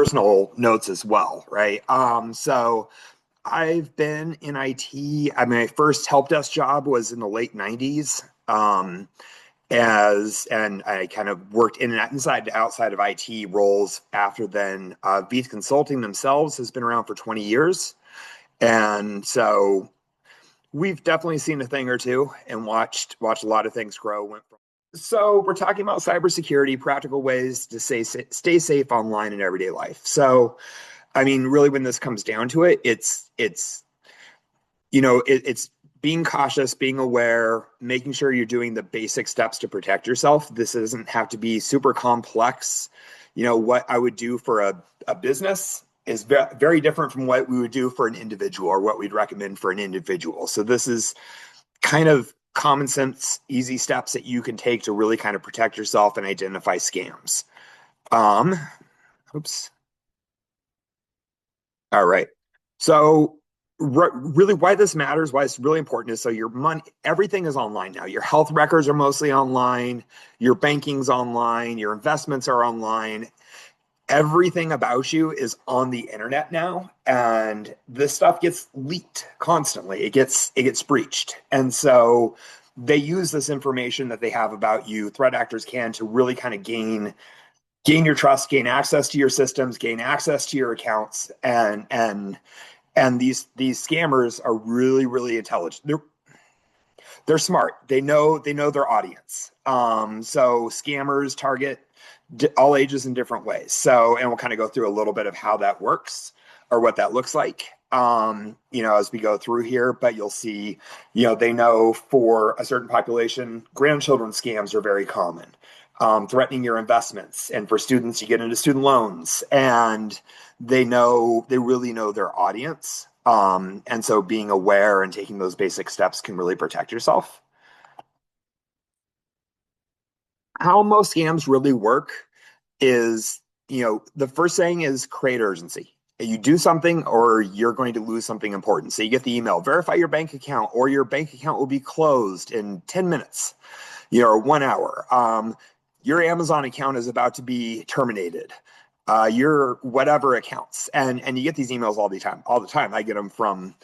personal notes as well, right? So I've been in IT. I mean, my first help desk job was in the late 90s. And I kind of worked in and inside to outside of IT roles after then. Beats Consulting themselves has been around for 20 years. And so we've definitely seen a thing or two and watched a lot of things grow. So we're talking about cybersecurity, practical ways to stay safe online in everyday life. So, I mean, really, when this comes down to it, it's being cautious, being aware, making sure you're doing the basic steps to protect yourself. This doesn't have to be super complex. What I would do for a business is very different from what we would do for an individual or what we'd recommend for an individual. So this is kind of common sense, easy steps that you can take to really kind of protect yourself and identify scams. Oops. All right. So really why this matters, why it's really important is so your money, everything is online now. Your health records are mostly online, your banking's online, your investments are online. Everything about you is on the internet now, and this stuff gets leaked constantly. It gets breached. And so they use this information that they have about you, threat actors can, to really kind of gain your trust, gain access to your systems, gain access to your accounts, and these scammers are really, really intelligent. They're smart. They know their audience. So scammers target all ages in different ways. So, and we'll kind of go through a little bit of how that works or what that looks like, as we go through here. But you'll see, they know for a certain population, grandchildren scams are very common. Threatening your investments, and for students, you get into student loans, and they really know their audience. And so being aware and taking those basic steps can really protect yourself. How most scams really work is, the first thing is create urgency. You do something or you're going to lose something important. So you get the email, verify your bank account, or your bank account will be closed in 10 minutes, or 1 hour. Your Amazon account is about to be terminated. Your whatever accounts. And you get these emails all the time. I get them from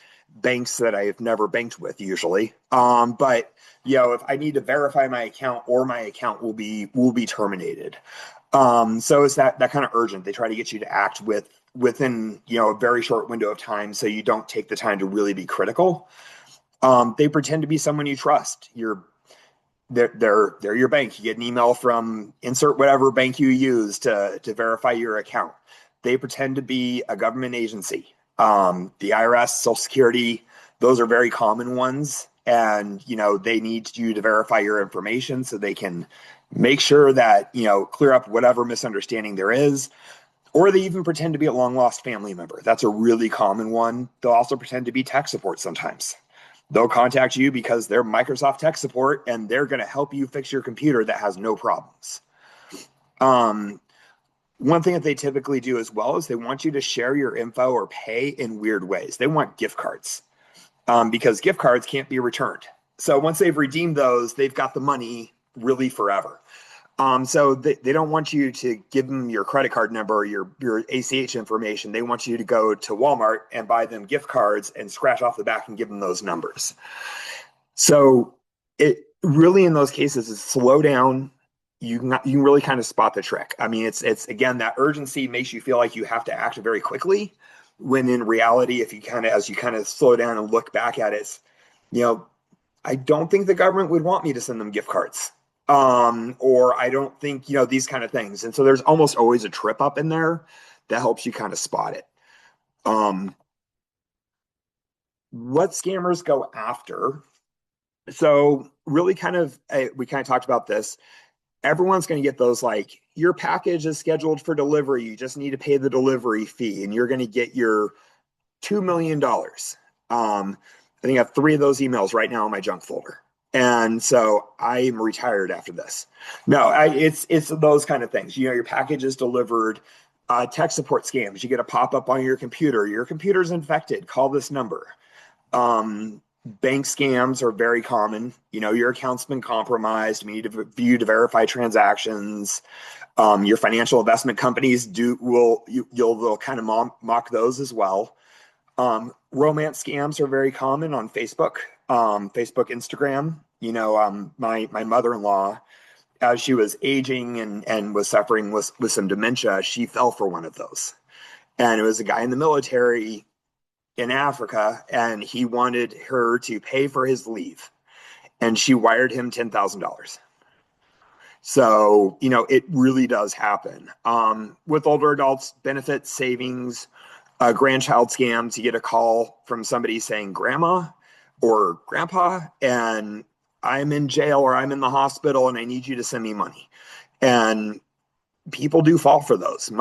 banks that I've never banked with usually. But if I need to verify my account, or my account will be terminated. So it's that kind of urgent. They try to get you to act within a very short window of time, so you don't take the time to really be critical. They pretend to be someone you trust. They're your bank. You get an email from insert whatever bank you use to verify your account. They pretend to be a government agency. The IRS, Social Security, those are very common ones. And, they need you to verify your information so they can make sure that, clear up whatever misunderstanding there is. Or they even pretend to be a long lost family member. That's a really common one. They'll also pretend to be tech support sometimes. They'll contact you because they're Microsoft tech support, and they're going to help you fix your computer that has no problems. One thing that they typically do as well is they want you to share your info or pay in weird ways. They want gift cards, because gift cards can't be returned. So once they've redeemed those, they've got the money really forever. So they don't want you to give them your credit card number or your ACH information. They want you to go to Walmart and buy them gift cards and scratch off the back and give them those numbers. So it really, in those cases, is slow down. You can really kind of spot the trick. I mean, it's again, that urgency makes you feel like you have to act very quickly, when in reality, as you kind of slow down and look back at it, I don't think the government would want me to send them gift cards. Or I don't think, these kind of things. And so there's almost always a trip up in there that helps you kind of spot it. What scammers go after. So really we kind of talked about this. Everyone's going to get those, like, your package is scheduled for delivery. You just need to pay the delivery fee, and you're going to get your $2 million. I think I have 3 of those emails right now in my junk folder. And so I'm retired after this. No, it's those kind of things. Your package is delivered. Tech support scams. You get a pop-up on your computer. Your computer's infected. Call this number. Bank scams are very common. Your account's been compromised. We need you to verify transactions. Your financial investment companies they'll kind of mock those as well. Romance scams are very common on Facebook, Instagram. My mother-in-law, as she was aging and was suffering with some dementia, she fell for one of those. And it was a guy in the military in Africa, and he wanted her to pay for his leave. And she wired him $10,000. So, it really does happen. With older adults, benefits, savings, grandchild scams, you get a call from somebody saying grandma or grandpa, and I'm in jail or I'm in the hospital and I need you to send me money. And people do fall for those.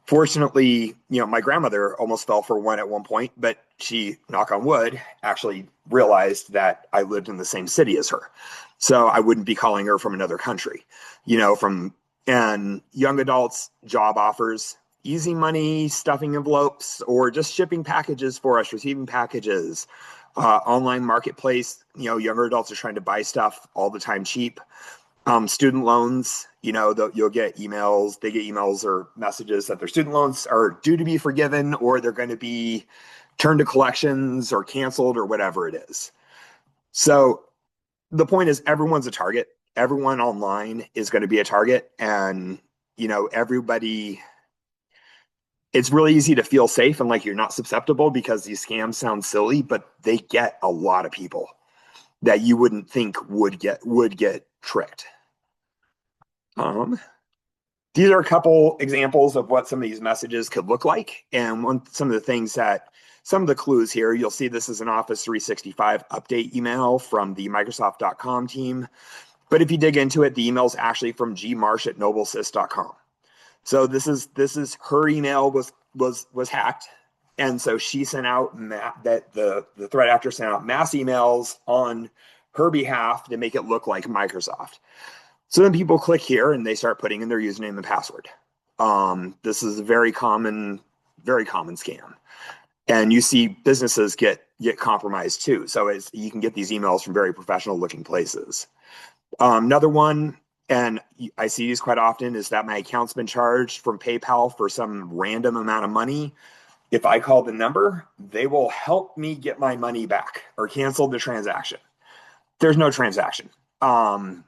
Fortunately, my grandmother almost fell for one at one point, but she, knock on wood, actually realized that I lived in the same city as her. So I wouldn't be calling her from another country, and young adults, job offers, easy money, stuffing envelopes, or just shipping packages for us, receiving packages, online marketplace. Younger adults are trying to buy stuff all the time cheap. Student loans, you'll get emails. They get emails or messages that their student loans are due to be forgiven, or they're going to be turned to collections or canceled or whatever it is. So the point is, everyone's a target. Everyone online is going to be a target. And, everybody, it's really easy to feel safe and like you're not susceptible because these scams sound silly, but they get a lot of people that you wouldn't think would get tricked. These are a couple examples of what some of these messages could look like. And some of the clues here, you'll see this is an Office 365 update email from the Microsoft.com team. But if you dig into it, the email is actually from gmarsh@noblesys.com. So this is her email was hacked. And so she sent out the threat actor sent out mass emails on her behalf to make it look like Microsoft. So then people click here and they start putting in their username and password. This is a very common scam. And you see businesses get compromised too. So you can get these emails from very professional looking places. Another one, and I see these quite often, is that my account's been charged from PayPal for some random amount of money. If I call the number, they will help me get my money back or cancel the transaction. There's no transaction. PayPal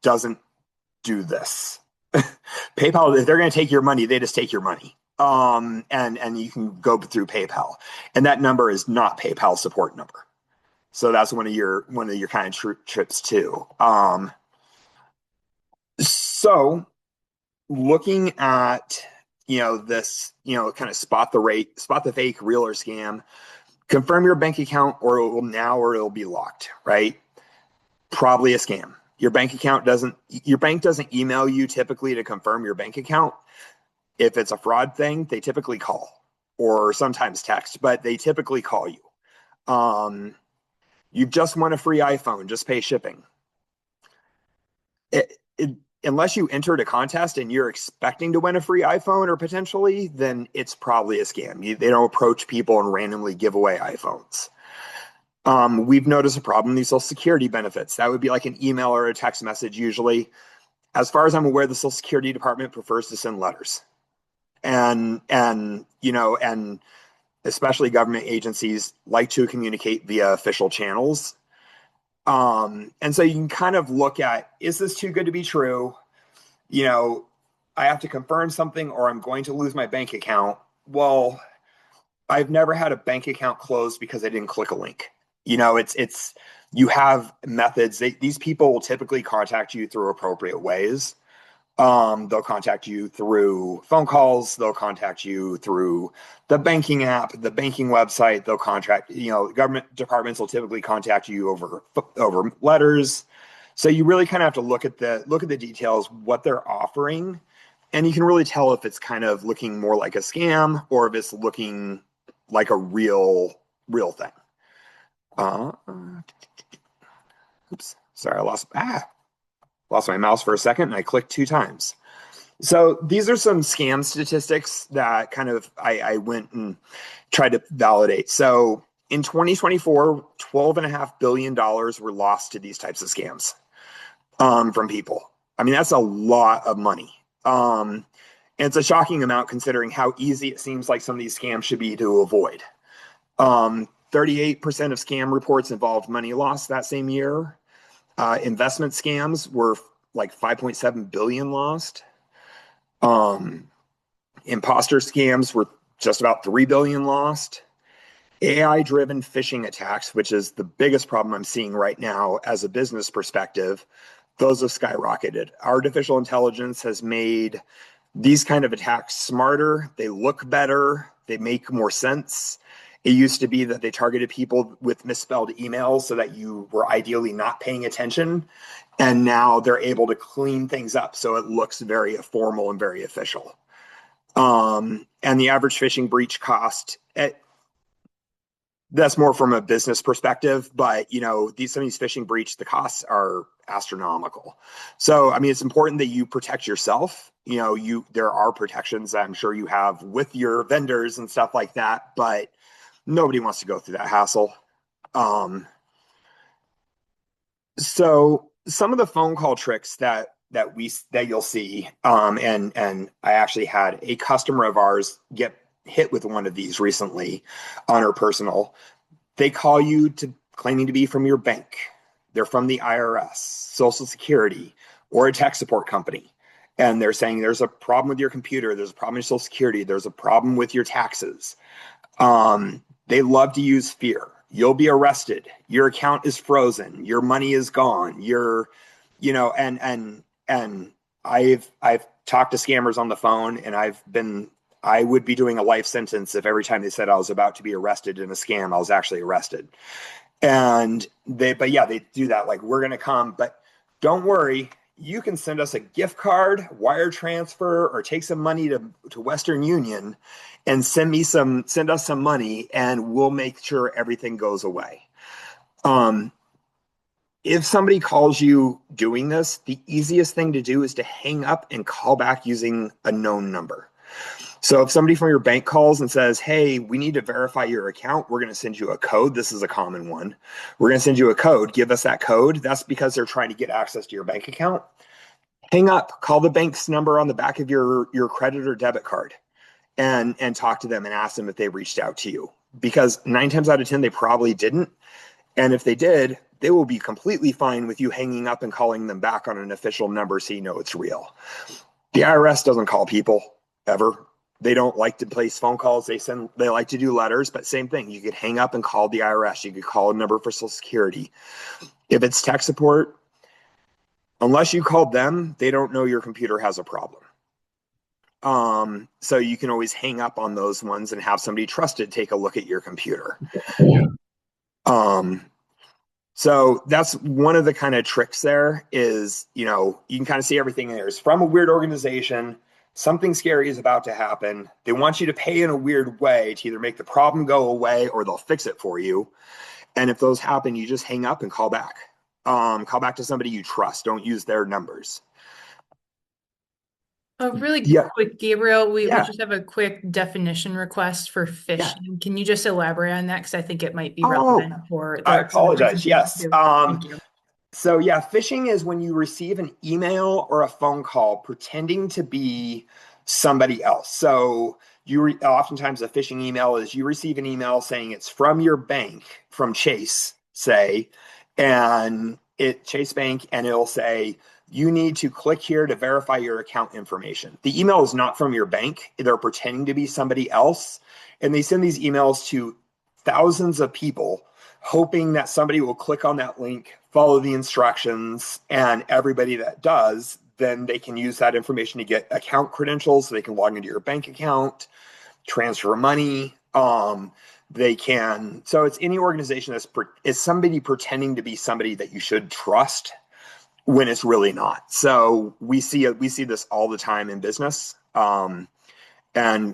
doesn't do this. PayPal, if they're going to take your money, they just take your money. And you can go through PayPal, and that number is not PayPal support number. So that's one of your kind of trips too. So looking at this kind of spot the fake, real or scam. Confirm your bank account, or it'll be locked, right? Probably a scam. Your bank doesn't email you typically to confirm your bank account. If it's a fraud thing, they typically call or sometimes text, but they typically call you. You just won a free iPhone, just pay shipping. Unless you entered a contest and you're expecting to win a free iPhone or potentially, then it's probably a scam. They don't approach people and randomly give away iPhones. We've noticed a problem in these Social Security benefits. That would be like an email or a text message usually. As far as I'm aware, the Social Security Department prefers to send letters. And especially government agencies like to communicate via official channels. And so you can kind of look at, is this too good to be true? I have to confirm something or I'm going to lose my bank account. Well, I've never had a bank account closed because I didn't click a link. You have methods. These people will typically contact you through appropriate ways. They'll contact you through phone calls. They'll contact you through the banking app, the banking website. They'll government departments will typically contact you over letters. So you really kind of have to look at the details, what they're offering, and you can really tell if it's kind of looking more like a scam or if it's looking like a real thing. Oops, sorry, I lost my mouse for a second and I clicked 2 times. So these are some scam statistics that kind of I went and tried to validate. So in 2024, $12.5 billion were lost to these types of scams from people. I mean, that's a lot of money. And it's a shocking amount considering how easy it seems like some of these scams should be to avoid. 38% of scam reports involved money loss that same year. Investment scams were like 5.7 billion lost. Imposter scams were just about 3 billion lost. AI-driven phishing attacks, which is the biggest problem I'm seeing right now as a business perspective, those have skyrocketed. Artificial intelligence has made these kind of attacks smarter. They look better. They make more sense. It used to be that they targeted people with misspelled emails so that you were ideally not paying attention. And now they're able to clean things up so it looks very formal and very official. And the average phishing breach cost, that's more from a business perspective, but some of these phishing breach, the costs are astronomical. So, I mean, it's important that you protect yourself. There are protections that I'm sure you have with your vendors and stuff like that, but nobody wants to go through that hassle. So some of the phone call tricks that you'll see, and I actually had a customer of ours get hit with one of these recently on her personal. They call you claiming to be from your bank. They're from the IRS, Social Security, or a tech support company. And they're saying there's a problem with your computer, there's a problem with Social Security, there's a problem with your taxes. They love to use fear. You'll be arrested. Your account is frozen. Your money is gone. And I've talked to scammers on the phone, and I would be doing a life sentence if every time they said I was about to be arrested in a scam, I was actually arrested. But they do that. Like, we're going to come, but don't worry. You can send us a gift card, wire transfer, or take some money to Western Union and send us some money, and we'll make sure everything goes away. If somebody calls you doing this, the easiest thing to do is to hang up and call back using a known number. So if somebody from your bank calls and says, hey, we need to verify your account, we're going to send you a code. This is a common one. We're going to send you a code. Give us that code. That's because they're trying to get access to your bank account. Hang up, call the bank's number on the back of your credit or debit card and talk to them and ask them if they reached out to you. Because 9 times out of 10, they probably didn't. And if they did, they will be completely fine with you hanging up and calling them back on an official number so you know it's real. The IRS doesn't call people ever. They don't like to place phone calls. They like to do letters, but same thing. You could hang up and call the IRS. You could call a number for Social Security. If it's tech support, unless you called them, they don't know your computer has a problem. So you can always hang up on those ones and have somebody trusted take a look at your computer. So that's one of the kind of tricks there is, you can kind of see everything there is from a weird organization. Something scary is about to happen. They want you to pay in a weird way to either make the problem go away or they'll fix it for you. And if those happen, you just hang up and call back. Call back to somebody you trust. Don't use their numbers. Quick, Gabriel, we just have a quick definition request for phishing. Yeah. Can you just elaborate on that? Because I think it might be relevant for I apologize. Yes. Thank you. So yeah, phishing is when you receive an email or a phone call pretending to be somebody else. So oftentimes a phishing email is you receive an email saying it's from your bank, from Chase, say, and Chase Bank, and it'll say, you need to click here to verify your account information. The email is not from your bank. They're pretending to be somebody else. And they send these emails to thousands of people, hoping that somebody will click on that link, follow the instructions, and everybody that does, then they can use that information to get account credentials so they can log into your bank account, transfer money. So it's any organization is somebody pretending to be somebody that you should trust when it's really not. So we see this all the time in business. And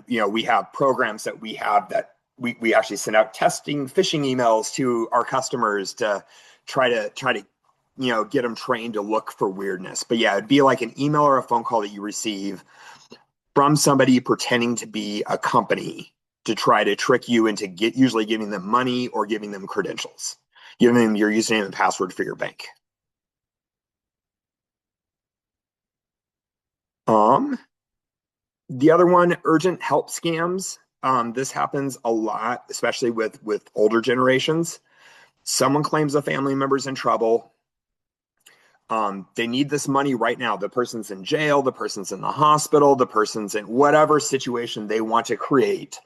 we have programs that we have that we actually send out testing phishing emails to our customers to try to get them trained to look for weirdness. But yeah, it'd be like an email or a phone call that you receive from somebody pretending to be a company to try to trick you into usually giving them money or giving them credentials, giving them your username and password for your bank. Um, the other one, urgent help scams. This happens a lot, especially with older generations. Someone claims a family member's in trouble. They need this money right now. The person's in jail, the person's in the hospital, the person's in whatever situation they want to create,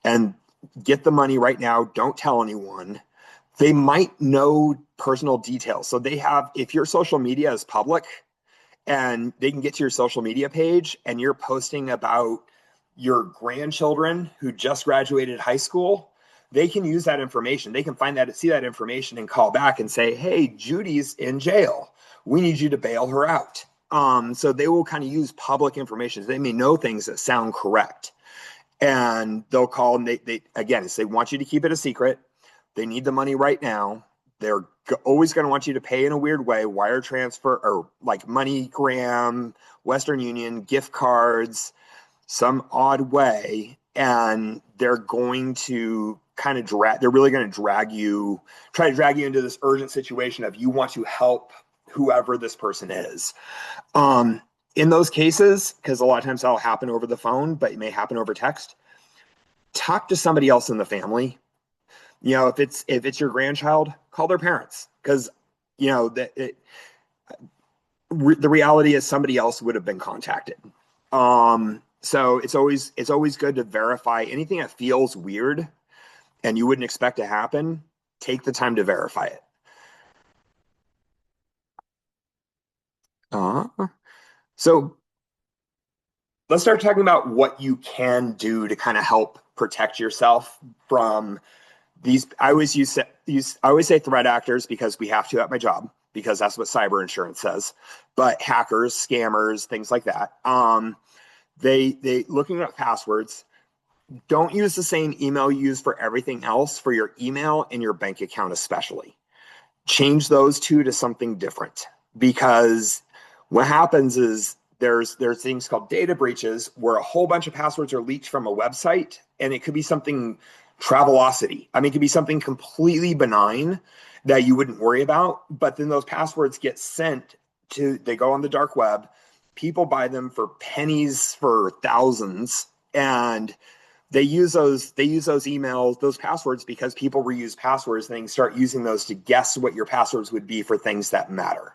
and get the money right now. Don't tell anyone. They might know personal details. So they have, if your social media is public and they can get to your social media page and you're posting about your grandchildren who just graduated high school, they can use that information. They can find that, see that information and call back and say, hey, Judy's in jail. We need you to bail her out. So they will kind of use public information. They may know things that sound correct. And they'll call and they again, they want you to keep it a secret. They need the money right now. They're always going to want you to pay in a weird way, wire transfer or like MoneyGram, Western Union, gift cards, some odd way. And they're going to kind of they're really going to try to drag you into this urgent situation of you want to help whoever this person is. In those cases, because a lot of times that'll happen over the phone, but it may happen over text, talk to somebody else in the family. If it's your grandchild, call their parents, because the reality is somebody else would have been contacted. So it's always good to verify anything that feels weird and you wouldn't expect to happen. Take the time to verify it. Uh, so let's start talking about what you can do to kind of help protect yourself from these. I always say threat actors because we have to at my job, because that's what cyber insurance says. But hackers, scammers, things like that. They looking at passwords. Don't use the same email you use for everything else for your email and your bank account, especially. Change those two to something different, because what happens is there's things called data breaches where a whole bunch of passwords are leaked from a website, and it could be something Travelocity. I mean, it could be something completely benign that you wouldn't worry about, but then those passwords get sent they go on the dark web. People buy them for pennies for thousands, and they use those emails, those passwords, because people reuse passwords and they start using those to guess what your passwords would be for things that matter.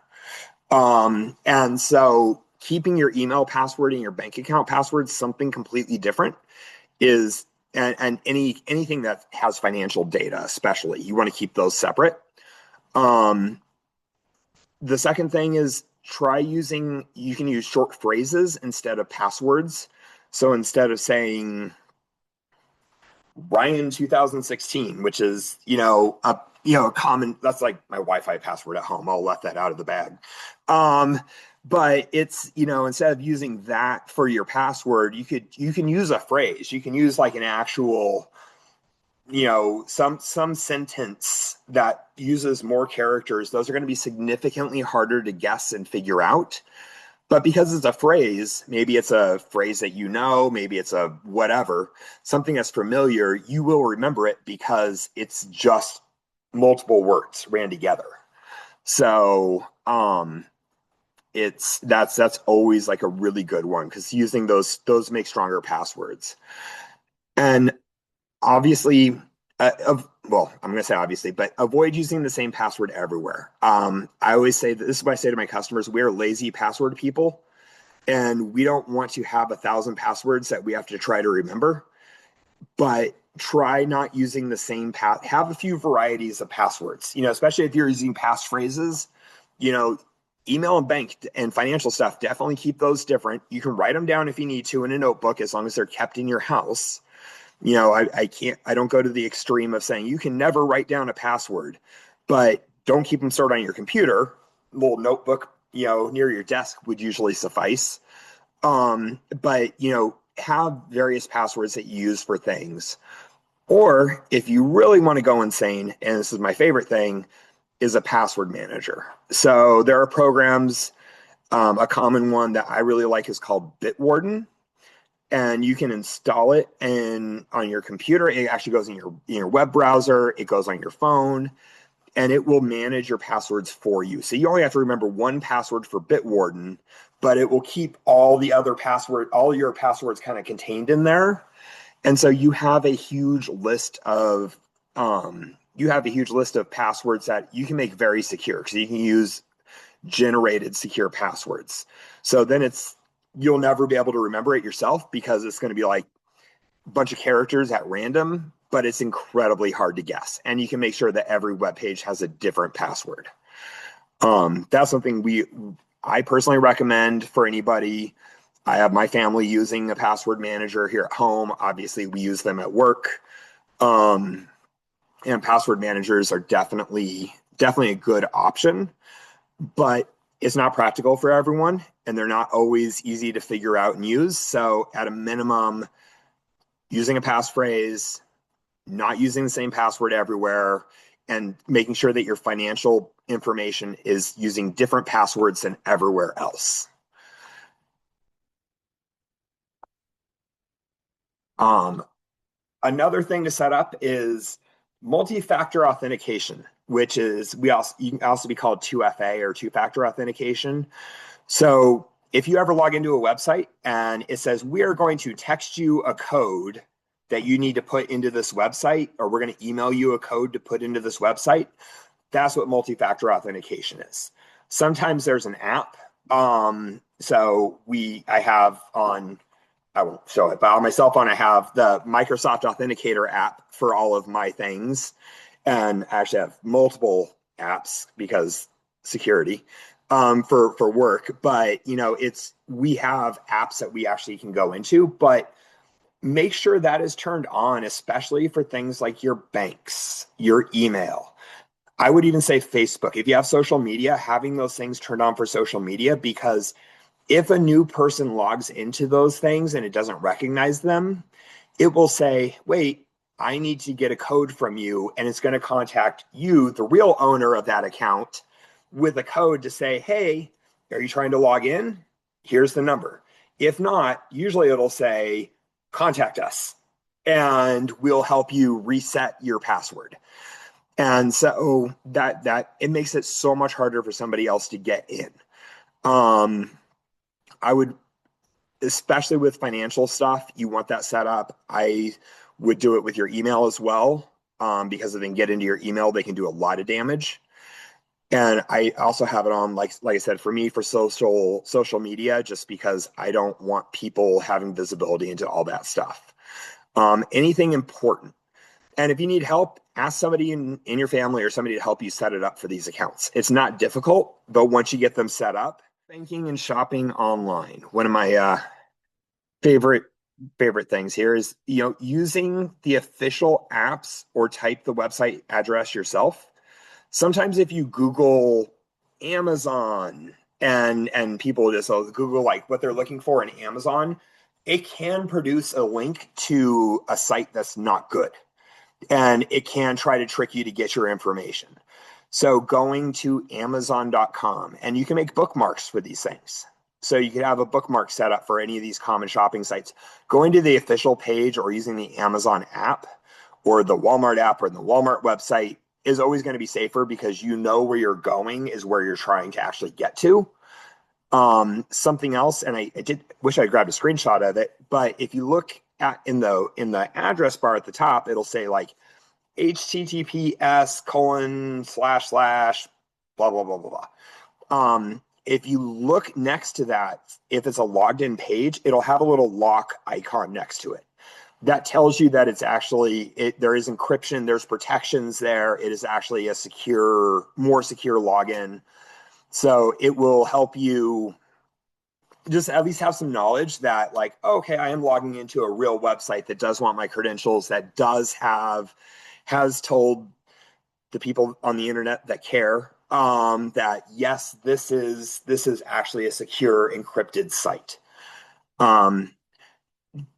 And so keeping your email password and your bank account password something completely different is, and anything that has financial data, especially, you want to keep those separate. The second thing is you can use short phrases instead of passwords. So instead of saying Ryan 2016, which is, a common, that's like my Wi-Fi password at home. I'll let that out of the bag. But it's, instead of using that for your password, you can use a phrase. You can use like an actual, some sentence that uses more characters. Those are going to be significantly harder to guess and figure out. But because it's a phrase, maybe it's a phrase that maybe it's a whatever, something that's familiar, you will remember it because it's just multiple words ran together. So that's always like a really good one, because using those make stronger passwords. And obviously, well, I'm going to say obviously, but avoid using the same password everywhere. I always say that this is what I say to my customers: we are lazy password people, and we don't want to have 1,000 passwords that we have to try to remember. But try not using the same have a few varieties of passwords, especially if you're using passphrases. Email and bank and financial stuff, definitely keep those different. You can write them down if you need to in a notebook, as long as they're kept in your house. I don't go to the extreme of saying you can never write down a password, but don't keep them stored on your computer. A little notebook, near your desk would usually suffice. But have various passwords that you use for things. Or if you really want to go insane, and this is my favorite thing, is a password manager. So there are programs. A common one that I really like is called Bitwarden. and you can install it on your computer. It actually goes in your web browser, it goes on your phone, and it will manage your passwords for you. So you only have to remember one password for Bitwarden, but it will keep all your passwords kind of contained in there. And so you have a huge list of passwords that you can make very secure, because you can use generated secure passwords. So then you'll never be able to remember it yourself, because it's going to be like a bunch of characters at random, but it's incredibly hard to guess. And you can make sure that every web page has a different password. That's something I personally recommend for anybody. I have my family using a password manager here at home. Obviously, we use them at work. Um, and password managers are definitely a good option, but it's not practical for everyone, and they're not always easy to figure out and use. So at a minimum, using a passphrase, not using the same password everywhere, and making sure that your financial information is using different passwords than everywhere else. Um, Another thing to set up is multi-factor authentication, which is you can also be called 2FA or two-factor authentication. So if you ever log into a website and it says, we are going to text you a code that you need to put into this website, or we're going to email you a code to put into this website, that's what multi-factor authentication is. Sometimes there's an app. I have on, I won't show it, but on my cell phone, I have the Microsoft Authenticator app for all of my things. And I actually have multiple apps because security, for work. But, we have apps that we actually can go into, but make sure that is turned on, especially for things like your banks, your email. I would even say Facebook. If you have social media, having those things turned on for social media, because if a new person logs into those things and it doesn't recognize them, it will say, wait, I need to get a code from you. And it's going to contact you, the real owner of that account, with a code to say, hey, are you trying to log in? Here's the number. If not, usually it'll say, contact us and we'll help you reset your password. And so that it makes it so much harder for somebody else to get in. I would, especially with financial stuff, you want that set up. I would do it with your email as well, because if they can get into your email, they can do a lot of damage. And I also have it on, like I said, for me, for social media, just because I don't want people having visibility into all that stuff. Anything important. And if you need help, ask somebody in your family or somebody to help you set it up for these accounts. It's not difficult, but once you get them set up, banking and shopping online. One of my favorite things here is, using the official apps or type the website address yourself. Sometimes if you Google Amazon and people just Google like what they're looking for in Amazon, it can produce a link to a site that's not good, and it can try to trick you to get your information. So going to Amazon.com, and you can make bookmarks for these things. So you could have a bookmark set up for any of these common shopping sites. Going to the official page or using the Amazon app or the Walmart app or the Walmart website is always going to be safer, because you know where you're going is where you're trying to actually get to. Something else, and I did wish I grabbed a screenshot of it, but if you look at in the address bar at the top, it'll say like https:// blah blah blah blah blah. If you look next to that, if it's a logged in page, it'll have a little lock icon next to it. That tells you that it's actually there is encryption, there's protections there. It is actually a more secure login. So it will help you just at least have some knowledge that, like, okay, I am logging into a real website that does want my credentials, that has told the people on the internet that care, that yes, this is actually a secure encrypted site.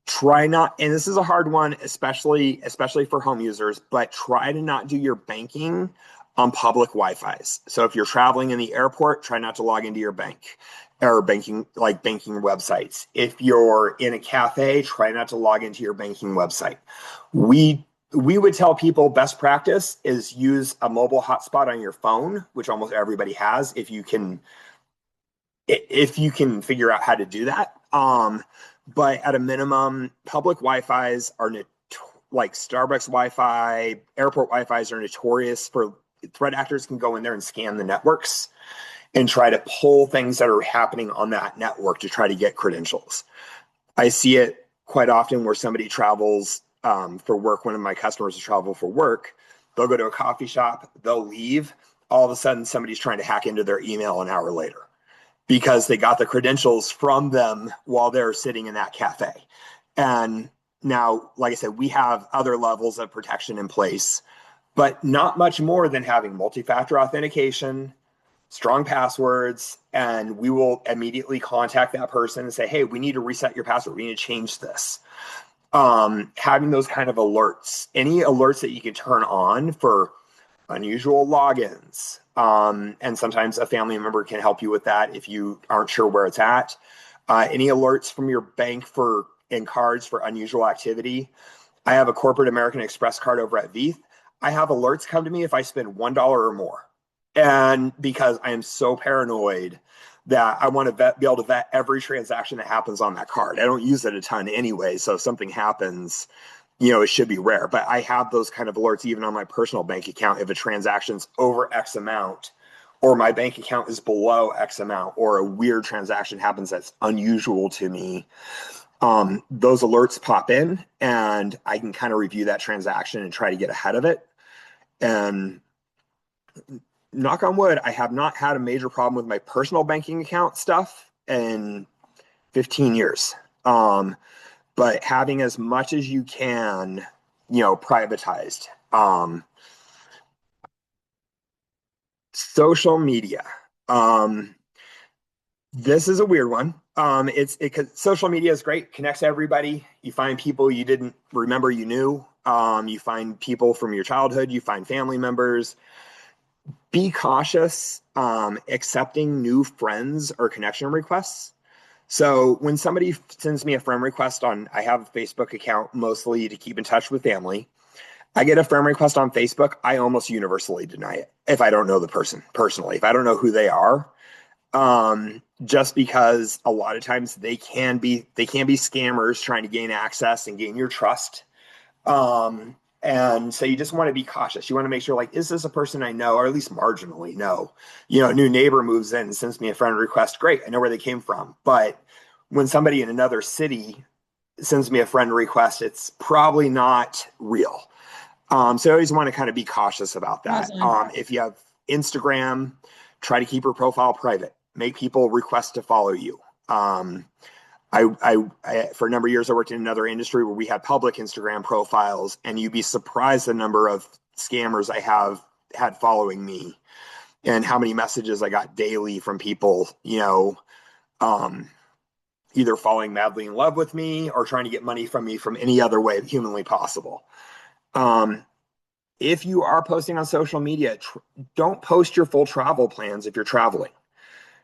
Try not, and this is a hard one, especially for home users, but try to not do your banking on public Wi-Fi's. So if you're traveling in the airport, try not to log into your bank. or banking, like banking websites. If you're in a cafe, try not to log into your banking website. We we would tell people best practice is use a mobile hotspot on your phone, which almost everybody has, if you can figure out how to do that. But at a minimum, public Wi-Fi's are like Starbucks Wi-Fi, airport Wi-Fi's are notorious for threat actors can go in there and scan the networks and try to pull things that are happening on that network to try to get credentials. I see it quite often where somebody travels for work. One of my customers will travel for work. They'll go to a coffee shop, they'll leave. All of a sudden, somebody's trying to hack into their email an hour later because they got the credentials from them while they're sitting in that cafe. And now, like I said, we have other levels of protection in place, but not much more than having multi-factor authentication, strong passwords, and we will immediately contact that person and say, hey, we need to reset your password. We need to change this. Having those kind of alerts, any alerts that you can turn on for unusual logins. And sometimes a family member can help you with that if you aren't sure where it's at. Any alerts from your bank and cards for unusual activity. I have a corporate American Express card over at Veith. I have alerts come to me if I spend $1 or more. And because I am so paranoid that I want to be able to vet every transaction that happens on that card. I don't use it a ton anyway. So if something happens, it should be rare, but I have those kind of alerts even on my personal bank account. If a transaction's over X amount, or my bank account is below X amount, or a weird transaction happens that's unusual to me, those alerts pop in and I can kind of review that transaction and try to get ahead of it. And knock on wood, I have not had a major problem with my personal banking account stuff in 15 years. But having as much as you can, privatized. Social media. This is a weird one. Because social media is great, connects everybody. You find people you didn't remember you knew. You find people from your childhood. You find family members. Be cautious accepting new friends or connection requests. So when somebody sends me a friend request I have a Facebook account mostly to keep in touch with family. I get a friend request on Facebook, I almost universally deny it if I don't know the person personally, if I don't know who they are. Just because a lot of times they can be scammers trying to gain access and gain your trust. And so you just want to be cautious. You want to make sure, like, is this a person I know, or at least marginally know? A new neighbor moves in and sends me a friend request. Great, I know where they came from. But when somebody in another city sends me a friend request, it's probably not real. So I always want to kind of be cautious about that. If you have Instagram, try to keep your profile private. Make people request to follow you. I for a number of years, I worked in another industry where we had public Instagram profiles, and you'd be surprised the number of scammers I have had following me and how many messages I got daily from people, either falling madly in love with me or trying to get money from me from any other way humanly possible. If you are posting on social media, don't post your full travel plans if you're traveling.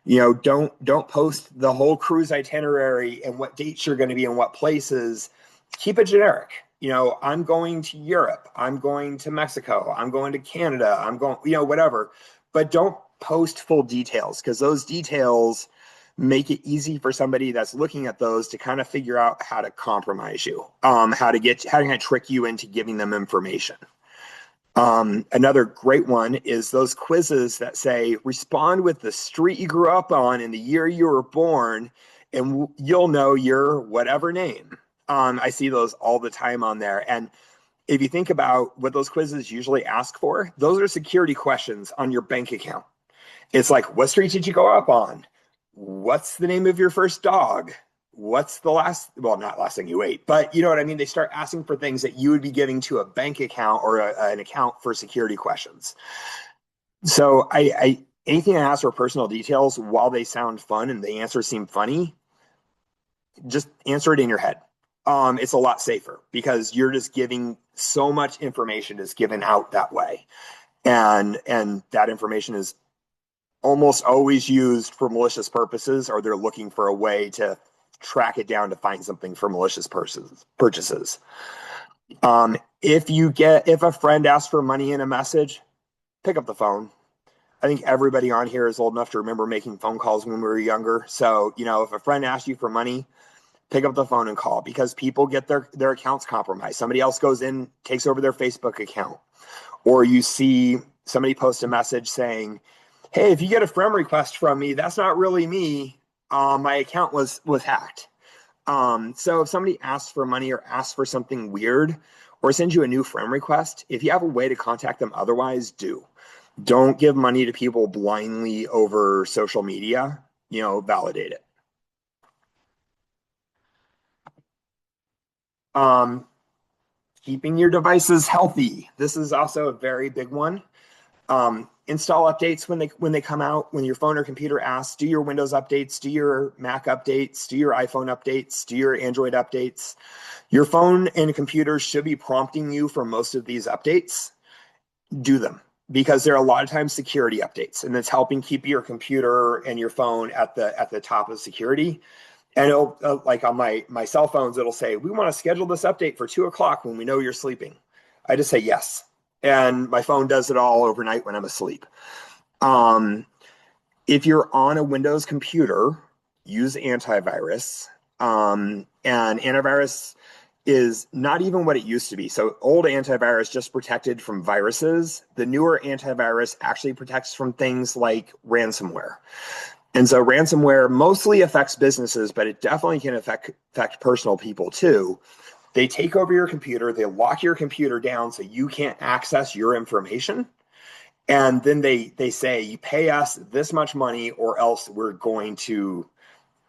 Don't post the whole cruise itinerary and what dates you're going to be in what places. Keep it generic. I'm going to Europe. I'm going to Mexico. I'm going to Canada. I'm going, whatever. But don't post full details, because those details make it easy for somebody that's looking at those to kind of figure out how to compromise you, how to trick you into giving them information. Another great one is those quizzes that say, respond with the street you grew up on and the year you were born, and you'll know your whatever name. I see those all the time on there. And if you think about what those quizzes usually ask for, those are security questions on your bank account. It's like, what street did you grow up on? What's the name of your first dog? What's the not last thing you ate, but you know what I mean? They start asking for things that you would be giving to a bank account or an account for security questions. So anything I ask for personal details, while they sound fun and the answers seem funny, just answer it in your head. It's a lot safer because you're just giving so much information is given out that way. And that information is almost always used for malicious purposes, or they're looking for a way to track it down to find something for malicious purchases. If a friend asks for money in a message, pick up the phone. I think everybody on here is old enough to remember making phone calls when we were younger. So, if a friend asks you for money, pick up the phone and call, because people get their accounts compromised. Somebody else goes in, takes over their Facebook account, or you see somebody post a message saying, "Hey, if you get a friend request from me, that's not really me. My account was hacked." So if somebody asks for money or asks for something weird or sends you a new friend request, if you have a way to contact them otherwise, do. Don't give money to people blindly over social media. Validate it. Keeping your devices healthy. This is also a very big one. Install updates when they come out. When your phone or computer asks, do your Windows updates, do your Mac updates, do your iPhone updates, do your Android updates. Your phone and computer should be prompting you for most of these updates. Do them, because there are a lot of times security updates, and it's helping keep your computer and your phone at the top of security. And it'll, like on my cell phones, it'll say, "We want to schedule this update for 2 o'clock when we know you're sleeping." I just say yes, and my phone does it all overnight when I'm asleep. If you're on a Windows computer, use antivirus. And antivirus is not even what it used to be. So old antivirus just protected from viruses. The newer antivirus actually protects from things like ransomware. And so ransomware mostly affects businesses, but it definitely can affect personal people too. They take over your computer, they lock your computer down so you can't access your information. And then they say, "You pay us this much money or else we're going to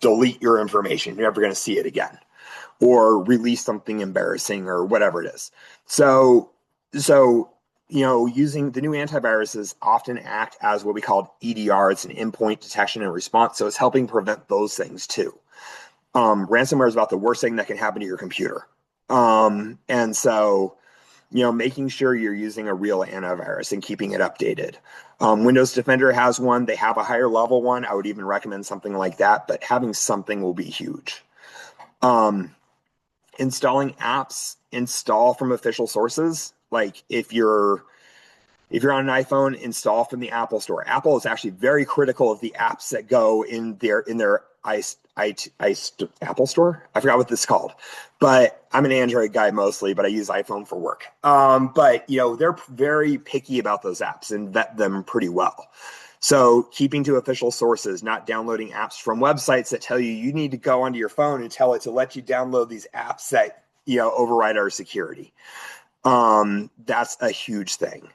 delete your information. You're never going to see it again." Or release something embarrassing or whatever it is. So using the new antiviruses often act as what we call EDR. It's an endpoint detection and response. So it's helping prevent those things too. Ransomware is about the worst thing that can happen to your computer. And so, making sure you're using a real antivirus and keeping it updated. Windows Defender has one. They have a higher level one. I would even recommend something like that, but having something will be huge. Installing apps, install from official sources. Like if you're on an iPhone, install from the Apple Store. Apple is actually very critical of the apps that go in their Apple Store. I forgot what this is called, but I'm an Android guy mostly, but I use iPhone for work. But they're very picky about those apps and vet them pretty well. So keeping to official sources, not downloading apps from websites that tell you need to go onto your phone and tell it to let you download these apps that override our security. That's a huge thing.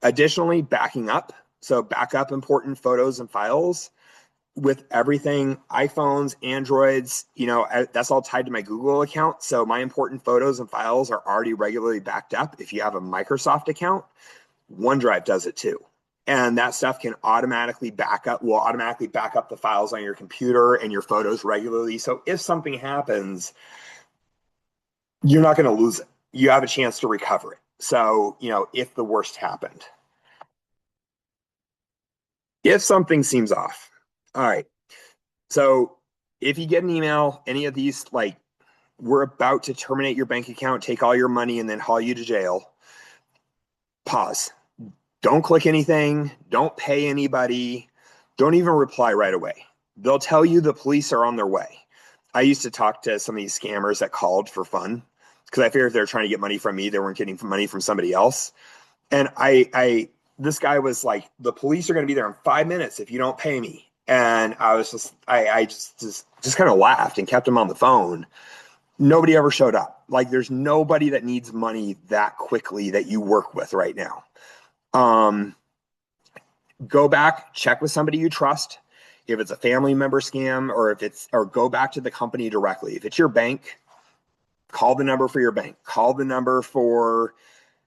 Additionally, backing up. So back up important photos and files. With everything, iPhones, Androids, that's all tied to my Google account. So my important photos and files are already regularly backed up. If you have a Microsoft account, OneDrive does it too. And that stuff will automatically back up the files on your computer and your photos regularly. So if something happens, you're not going to lose it. You have a chance to recover it. So, if the worst happened. If something seems off. All right. So if you get an email, any of these, like, "We're about to terminate your bank account, take all your money, and then haul you to jail," pause. Don't click anything. Don't pay anybody. Don't even reply right away. They'll tell you the police are on their way. I used to talk to some of these scammers that called for fun because I figured if they're trying to get money from me, they weren't getting money from somebody else. And this guy was like, "The police are going to be there in 5 minutes if you don't pay me." And I was just kind of laughed and kept him on the phone. Nobody ever showed up. Like, there's nobody that needs money that quickly that you work with right now. Go back, check with somebody you trust. If it's a family member scam, or go back to the company directly. If it's your bank, call the number for your bank. Call the number for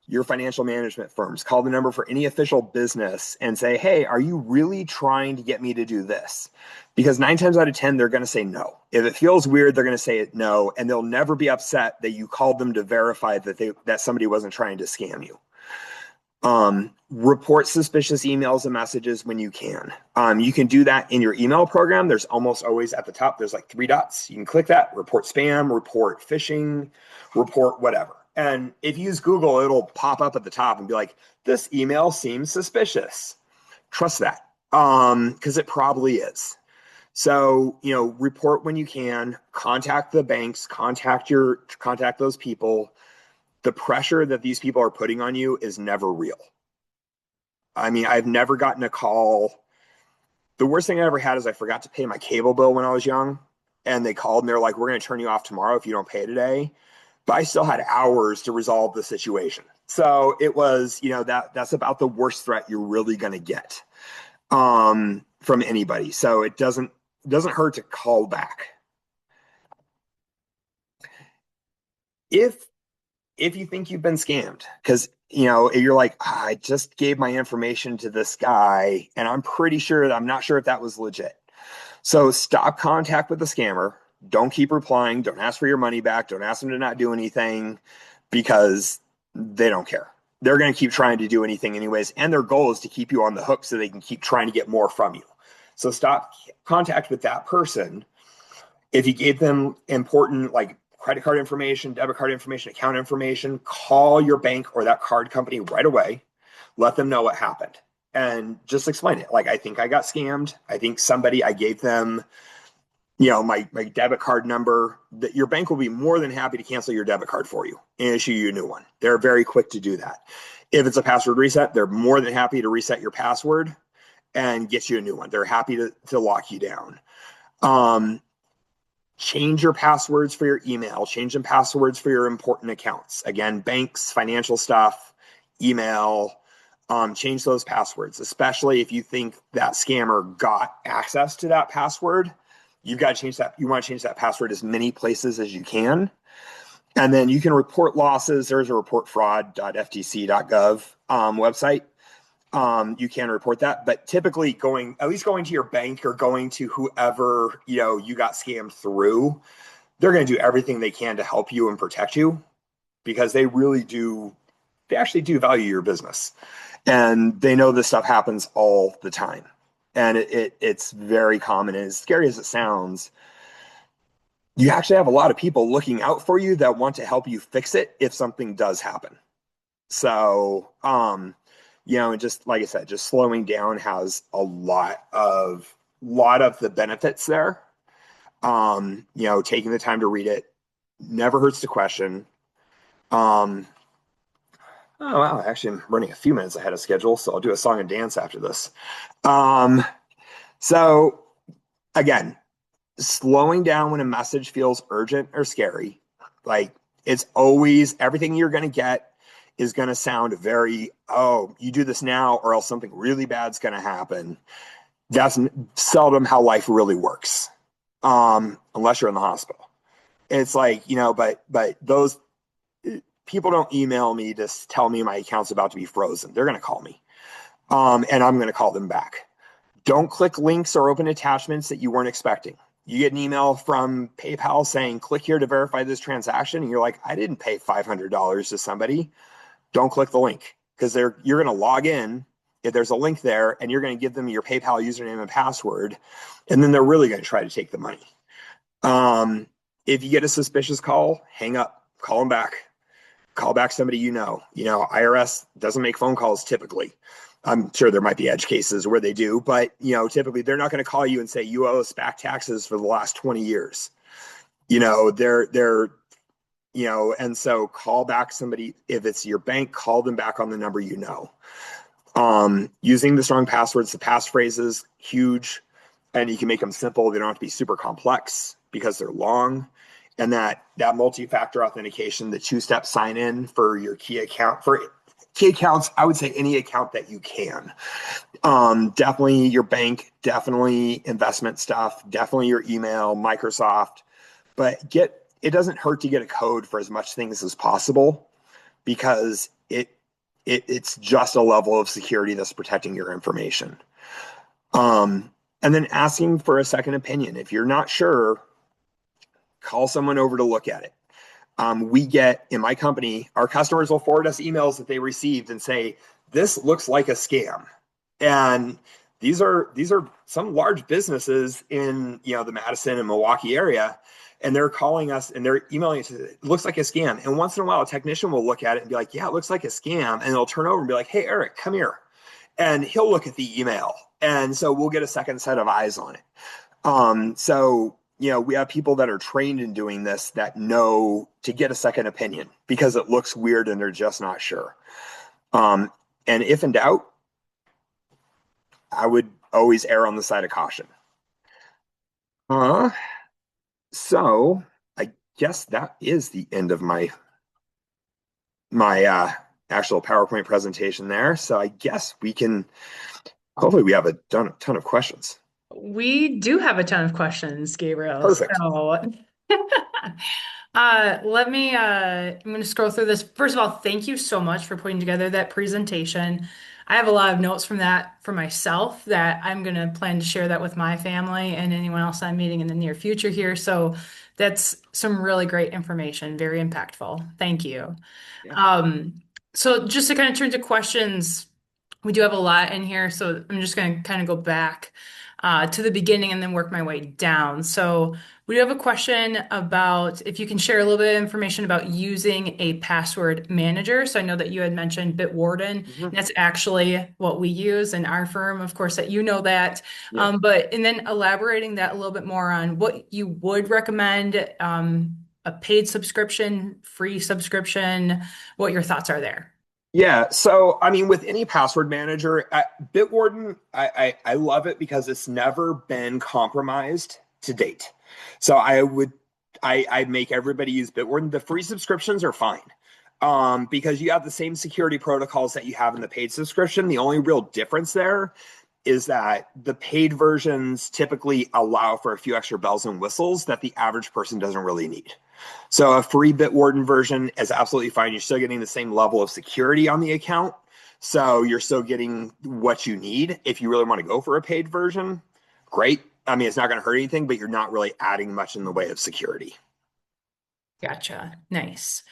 your financial management firms. Call the number for any official business and say, "Hey, are you really trying to get me to do this?" Because 9 times out of 10, they're going to say no. If it feels weird, they're going to say no, and they'll never be upset that you called them to verify that somebody wasn't trying to scam you. Report suspicious emails and messages when you can. You can do that in your email program. There's almost always at the top, there's like 3 dots. You can click that, report spam, report phishing, report whatever. And if you use Google, it'll pop up at the top and be like, this email seems suspicious. Trust that, because it probably is. So, report when you can, contact the banks, contact those people. The pressure that these people are putting on you is never real. I mean, I've never gotten a call. The worst thing I ever had is I forgot to pay my cable bill when I was young. And they called and they're like, we're going to turn you off tomorrow if you don't pay today. But I still had hours to resolve the situation. So it was, that's about the worst threat you're really going to get from anybody. So it doesn't hurt to call back. If you think you've been scammed, because you're like, I just gave my information to this guy and I'm not sure if that was legit. So stop contact with the scammer. Don't keep replying. Don't ask for your money back. Don't ask them to not do anything, because they don't care. They're going to keep trying to do anything anyways. And their goal is to keep you on the hook so they can keep trying to get more from you. So stop contact with that person. If you gave them important, like, credit card information, debit card information, account information, call your bank or that card company right away. Let them know what happened and just explain it. Like, I think I got scammed. I think I gave them, my debit card number. That your bank will be more than happy to cancel your debit card for you and issue you a new one. They're very quick to do that. If it's a password reset, they're more than happy to reset your password and get you a new one. They're happy to lock you down. Change your passwords for your email, change them passwords for your important accounts. Again, banks, financial stuff, email, change those passwords, especially if you think that scammer got access to that password. You've got to change that. You want to change that password as many places as you can. And then you can report losses. There's a reportfraud.ftc.gov website. You can report that, but typically going to your bank or going to whoever, you got scammed through, they're going to do everything they can to help you and protect you, because they actually do value your business, and they know this stuff happens all the time. And it's very common. And as scary as it sounds, you actually have a lot of people looking out for you that want to help you fix it if something does happen. So, and just like I said, just slowing down has a lot of the benefits there. Taking the time to read it never hurts to question. Oh wow, actually I'm running a few minutes ahead of schedule, so I'll do a song and dance after this. So again, slowing down when a message feels urgent or scary, like, it's always, everything you're going to get is going to sound very, oh, you do this now or else something really bad's going to happen. That's seldom how life really works, unless you're in the hospital. It's like, but those people don't email me to tell me my account's about to be frozen. They're going to call me, and I'm going to call them back. Don't click links or open attachments that you weren't expecting. You get an email from PayPal saying, click here to verify this transaction. And you're like, I didn't pay $500 to somebody. Don't click the link, because you're going to log in if there's a link there, and you're going to give them your PayPal username and password, and then they're really going to try to take the money. If you get a suspicious call, hang up, call them back, call back somebody IRS doesn't make phone calls typically. I'm sure there might be edge cases where they do, but typically they're not going to call you and say you owe us back taxes for the last 20 years. They're and so call back somebody. If it's your bank, call them back on the number. Using the strong passwords, the passphrases, huge, and you can make them simple. They don't have to be super complex because they're long. And that multi-factor authentication, the two-step sign-in for your key account, for key accounts, I would say any account that you can. Definitely your bank, definitely investment stuff, definitely your email, Microsoft. But it doesn't hurt to get a code for as much things as possible, because it's just a level of security that's protecting your information. And then asking for a second opinion. If you're not sure, call someone over to look at it. We get, in my company, our customers will forward us emails that they received and say, this looks like a scam. And these are some large businesses in, the Madison and Milwaukee area, and they're calling us and they're emailing us. It looks like a scam. And once in a while, a technician will look at it and be like, "Yeah, it looks like a scam," and they'll turn over and be like, "Hey, Eric, come here," and he'll look at the email, and so we'll get a second set of eyes on it. So we have people that are trained in doing this that know to get a second opinion because it looks weird and they're just not sure. And if in doubt, I would always err on the side of caution. Uh, so I guess that is the end of my actual PowerPoint presentation there. So I guess hopefully we have a ton of questions. We do have a ton of questions, Gabriel. Perfect. So I'm going to scroll through this. First of all, thank you so much for putting together that presentation. I have a lot of notes from that for myself that I'm going to plan to share that with my family and anyone else I'm meeting in the near future here. So that's some really great information, very impactful. Thank you. Yeah. So just to kind of turn to questions, we do have a lot in here, so I'm just going to kind of go back to the beginning and then work my way down. So we do have a question about if you can share a little bit of information about using a password manager. So I know that you had mentioned Bitwarden, and that's actually what we use in our firm, of course, that you know that. Yeah. And then elaborating that a little bit more on what you would recommend, a paid subscription, free subscription, what your thoughts are there. Yeah, so I mean, with any password manager, Bitwarden, I love it because it's never been compromised to date. So I make everybody use Bitwarden. The free subscriptions are fine, because you have the same security protocols that you have in the paid subscription. The only real difference there is that the paid versions typically allow for a few extra bells and whistles that the average person doesn't really need. So a free Bitwarden version is absolutely fine. You're still getting the same level of security on the account. So you're still getting what you need. If you really want to go for a paid version, great. I mean, it's not going to hurt anything, but you're not really adding much in the way of security. Gotcha. Nice.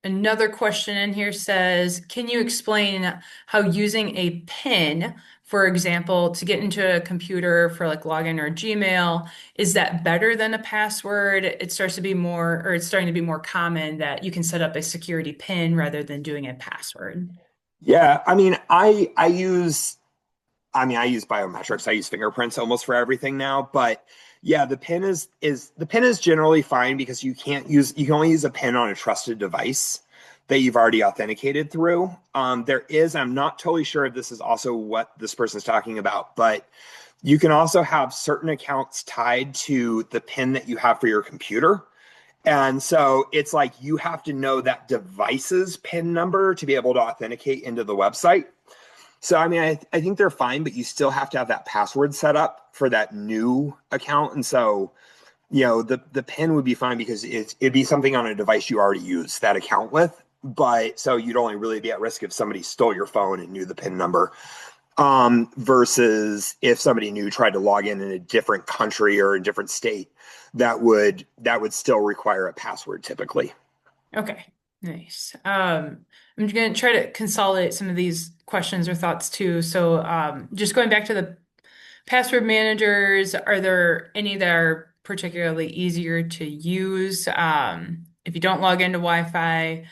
Another question in here says, can you explain how using a PIN, for example, to get into a computer for like login or Gmail, is that better than a password? It's starting to be more common that you can set up a security PIN rather than doing a password. Yeah, I mean, I use biometrics. I use fingerprints almost for everything now. But yeah, the pin is generally fine because you can only use a pin on a trusted device that you've already authenticated through. I'm not totally sure if this is also what this person's talking about, but you can also have certain accounts tied to the pin that you have for your computer. And so it's like you have to know that device's PIN number to be able to authenticate into the website. So, I mean, I think they're fine, but you still have to have that password set up for that new account. And so, the PIN would be fine because it'd be something on a device you already use that account with. But so you'd only really be at risk if somebody stole your phone and knew the PIN number, versus if somebody new tried to log in a different country or a different state, that would still require a password typically. Okay, nice. I'm going to try to consolidate some of these questions or thoughts too. So, just going back to the password managers, are there any that are particularly easier to use? If you don't log into Wi-Fi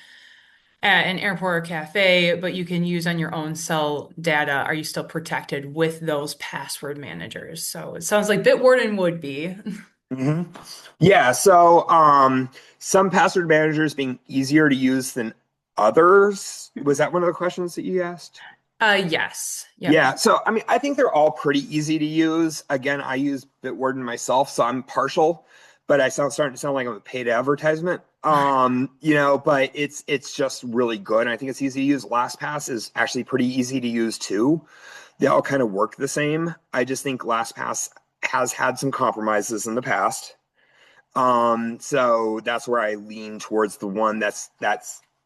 at an airport or cafe, but you can use on your own cell data, are you still protected with those password managers? So it sounds like Bitwarden would be. hmm Yeah, so some password managers being easier to use than others. Was that one of the questions that you asked? Yes. Yep. Yeah, so I mean, I think they're all pretty easy to use. Again, I use Bitwarden myself, so I'm partial, but starting to sound like I'm a paid advertisement. But it's just really good. And I think it's easy to use. LastPass is actually pretty easy to use too. They all kind of work the same. I just think LastPass has had some compromises in the past. So that's where I lean towards the one that's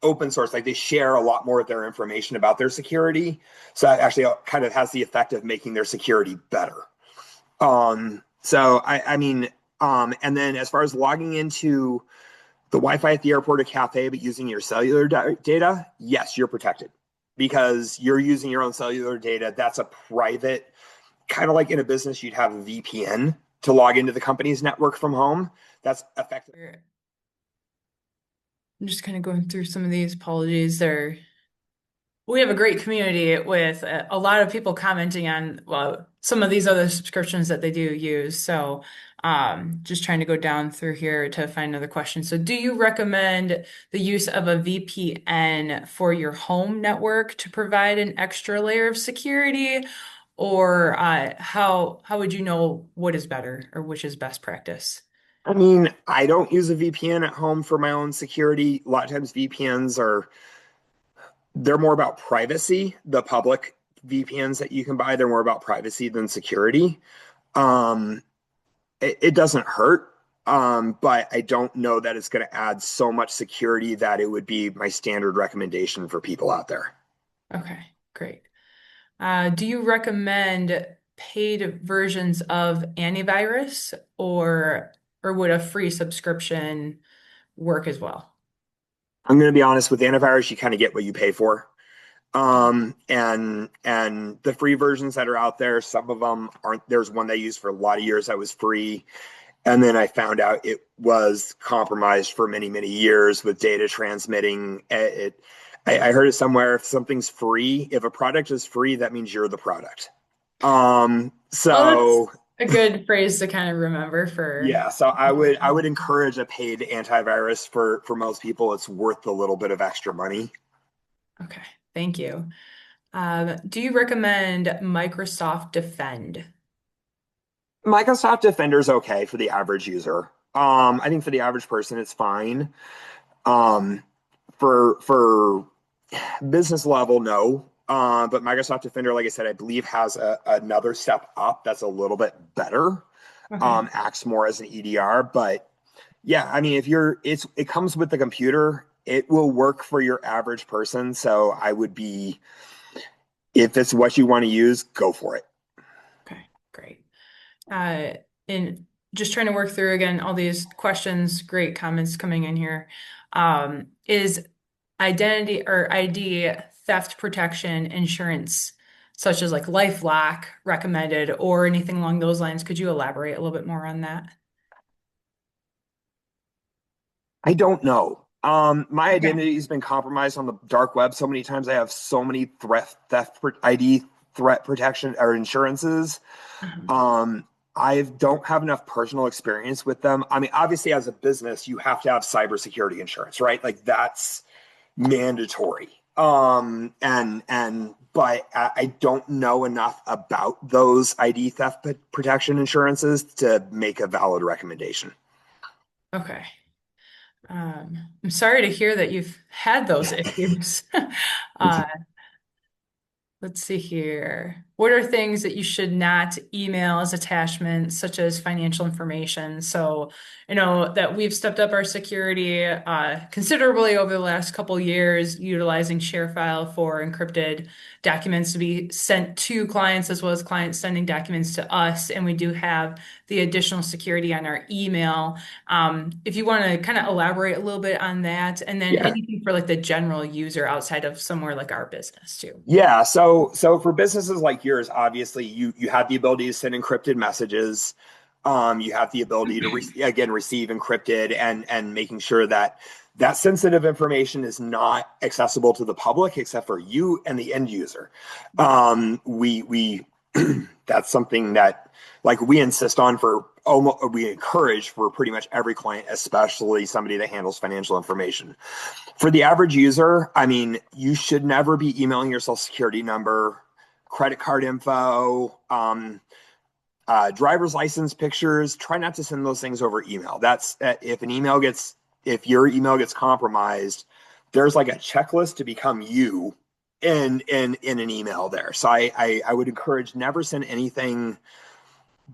open source. Like they share a lot more of their information about their security. So that actually kind of has the effect of making their security better. So I mean, and then as far as logging into the Wi-Fi at the airport or cafe, but using your cellular data, yes, you're protected. because you're using your own cellular data. That's a private, kind of like in a business, you'd have a VPN to log into the company's network from home. That's effective. I'm just kind of going through some of these apologies. We have a great community with a lot of people commenting on, well, some of these other subscriptions that they do use. So, just trying to go down through here to find another question. So, do you recommend the use of a VPN for your home network to provide an extra layer of security? Or how would you know what is better or which is best practice? I mean, I don't use a VPN at home for my own security. A lot of times VPNs are they're more about privacy. The public VPNs that you can buy, they're more about privacy than security. Um, it doesn't hurt, but I don't know that it's going to add so much security that it would be my standard recommendation for people out there. Okay, great. Do you recommend paid versions of antivirus or would a free subscription work as well? I'm going to be honest with antivirus, you kind of get what you pay for. Okay. And the free versions that are out there, some of them aren't. There's one they used for a lot of years that was free, and then I found out it was compromised for many, many years with data transmitting. I heard it somewhere. If something's free, if a product is free, that means you're the product. Oh, that's So a good phrase to kind of remember for. yeah, so I would encourage a paid antivirus for most people. It's worth a little bit of extra money. Okay, thank you. Do you recommend Microsoft Defend? Microsoft Defender's okay for the average user. I think for the average person, it's fine. Um, for business level, no. But Microsoft Defender, like I said, I believe has another step up that's a little bit better. Okay. Acts more as an EDR, but yeah, I mean, if you're, it comes with the computer. It will work for your average person. So I would be, if it's what you want to use, go for it. Okay, great. Uh, and just trying to work through again all these questions, great comments coming in here. Is identity or ID theft protection insurance, such as like LifeLock, recommended or anything along those lines? Could you elaborate a little bit more on that? I don't know. My Okay. identity has been compromised on the dark web so many times. I have so many ID threat protection or insurances. Uh-huh. Um, I don't have enough personal experience with them. I mean, obviously, as a business, you have to have cybersecurity insurance, right? Like that's mandatory. But I don't know enough about those ID theft protection insurances to make a valid recommendation. Okay. I'm sorry to hear that you've had those issues. Uh, Let's see here. What are things that you should not email as attachments, such as financial information? So, that we've stepped up our security considerably over the last couple years, utilizing ShareFile for encrypted documents to be sent to clients, as well as clients sending documents to us. And we do have the additional security on our email. If you want to kind of elaborate a little bit on that, and then Yeah. anything for like the general user outside of somewhere like our business too. Yeah, so for businesses like yours, obviously you have the ability to send encrypted messages. You have the ability to again receive encrypted and making sure that that sensitive information is not accessible to the public except for you and the end user. We that's something that like we insist on for almost we encourage for pretty much every client, especially somebody that handles financial information. For the average user, I mean, you should never be emailing your social security number, credit card info, driver's license pictures. Try not to send those things over email. That's if your email gets compromised, there's like a checklist to become you in an email there. So I would encourage never send anything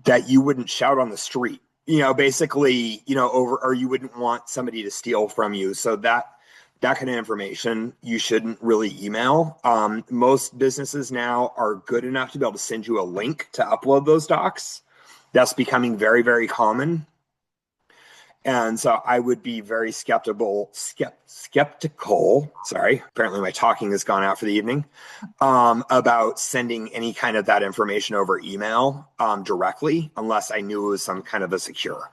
that you wouldn't shout on the street. Basically, over or you wouldn't want somebody to steal from you. So that kind of information you shouldn't really email. Most businesses now are good enough to be able to send you a link to upload those docs. That's becoming very, very common. And so I would be very skeptical. Sorry, apparently my talking has gone out for the evening. About sending any kind of that information over email directly, unless I knew it was some kind of a secure.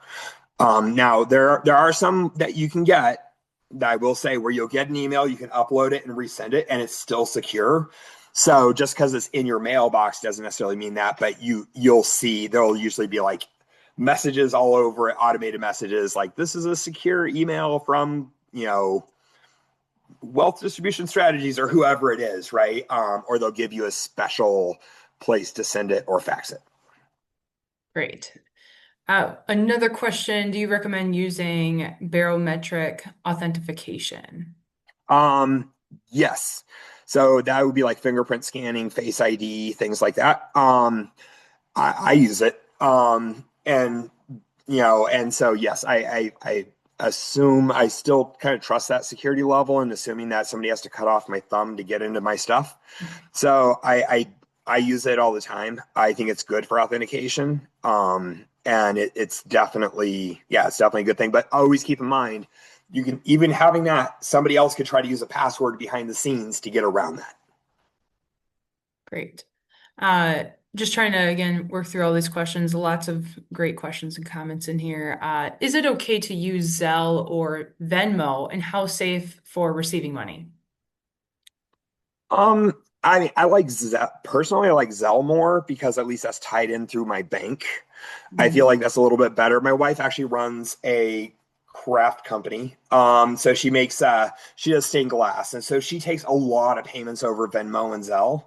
Now there are some that you can get that I will say where you'll get an email, you can upload it and resend it, and it's still secure. So just because it's in your mailbox doesn't necessarily mean that, but you'll see there'll usually be like messages all over it, automated messages like this is a secure email from wealth distribution strategies or whoever it is, right? Or they'll give you a special place to send it or fax it. Great. Another question, do you recommend using barometric authentication? Um, yes. So that would be like fingerprint scanning, Face ID, things like that. I use it. And so yes, I assume I still kind of trust that security level and assuming that somebody has to cut off my thumb to get into my stuff. So I use it all the time. I think it's good for authentication. And it's definitely, yeah, it's definitely a good thing. But always keep in mind, you can even having that, somebody else could try to use a password behind the scenes to get around that. Great. Uh, just trying to, again, work through all these questions. Lots of great questions and comments in here. Is it okay to use Zelle or Venmo, and how safe for receiving money? Um, I mean, I like Zelle personally. I like Zelle more because at least that's tied in through my bank. I Mhm. feel like that's a little bit better. My wife actually runs a craft company. So she does stained glass, and so she takes a lot of payments over Venmo and Zelle.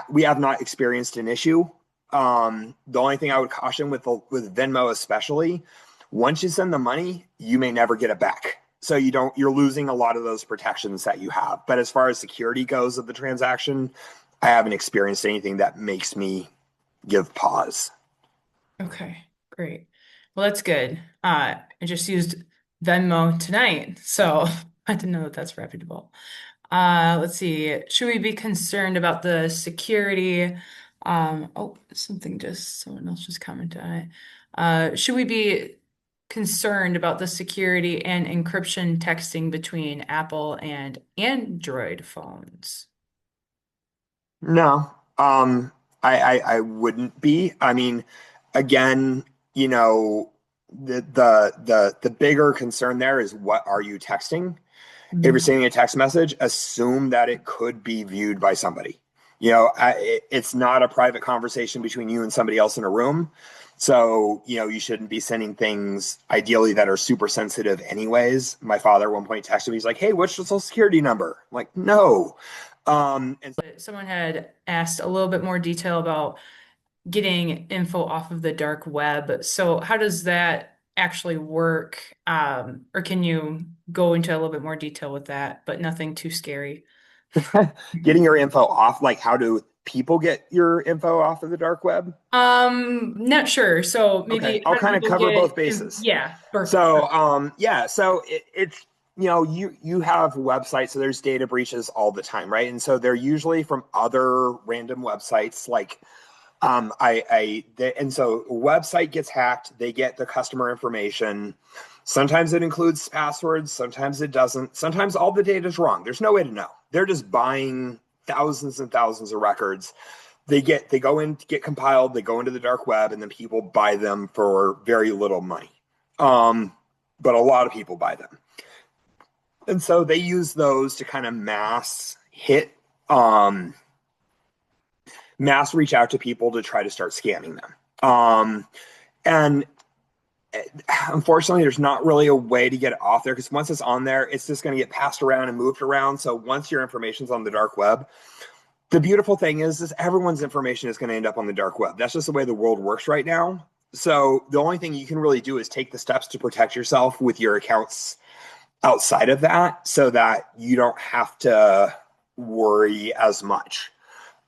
We have not experienced an issue. The only thing I would caution with Venmo especially, once you send the money, you may never get it back. So you're losing a lot of those protections that you have. But as far as security goes of the transaction, I haven't experienced anything that makes me give pause. Okay, great. Well, that's good. I just used Venmo tonight, so I didn't know that that's reputable. Let's see. Should we be concerned about the security? Oh, someone else just commented on it. Should we be concerned about the security and encryption texting between Apple and Android phones? No, I wouldn't be. I mean, again, you know, the bigger concern there is what are you texting? If you're Mhm. sending a text message, assume that it could be viewed by somebody. It's not a private conversation between you and somebody else in a room. So, you shouldn't be sending things ideally that are super sensitive anyways. My father at one point texted me, he's like, hey, what's your social security number? I'm like, no. And Someone had asked a little bit more detail about getting info off of the dark web. So how does that actually work? Or can you go into a little bit more detail with that, but nothing too scary? getting your info off, like how do people get your info off of the dark web? Not sure. So Okay, maybe I'll how do kind of people cover both get, bases. yeah, So, yeah, so it's you have websites, so there's data breaches all the time, right? And so they're usually from other random websites, like and so a website gets hacked, they get the customer information. Sometimes it includes passwords, sometimes it doesn't. Sometimes all the data is wrong. There's no way to know. They're just buying thousands and thousands of records. They go in to get compiled, they go into the dark web, and then people buy them for very little money. Um, but a lot of people buy them. And so they use those to kind of um, mass reach out to people to try to start scamming them. And unfortunately, there's not really a way to get it off there because once it's on there, it's just going to get passed around and moved around. So once your information's on the dark web, the beautiful thing is everyone's information is going to end up on the dark web. That's just the way the world works right now. So the only thing you can really do is take the steps to protect yourself with your accounts outside of that so that you don't have to worry as much.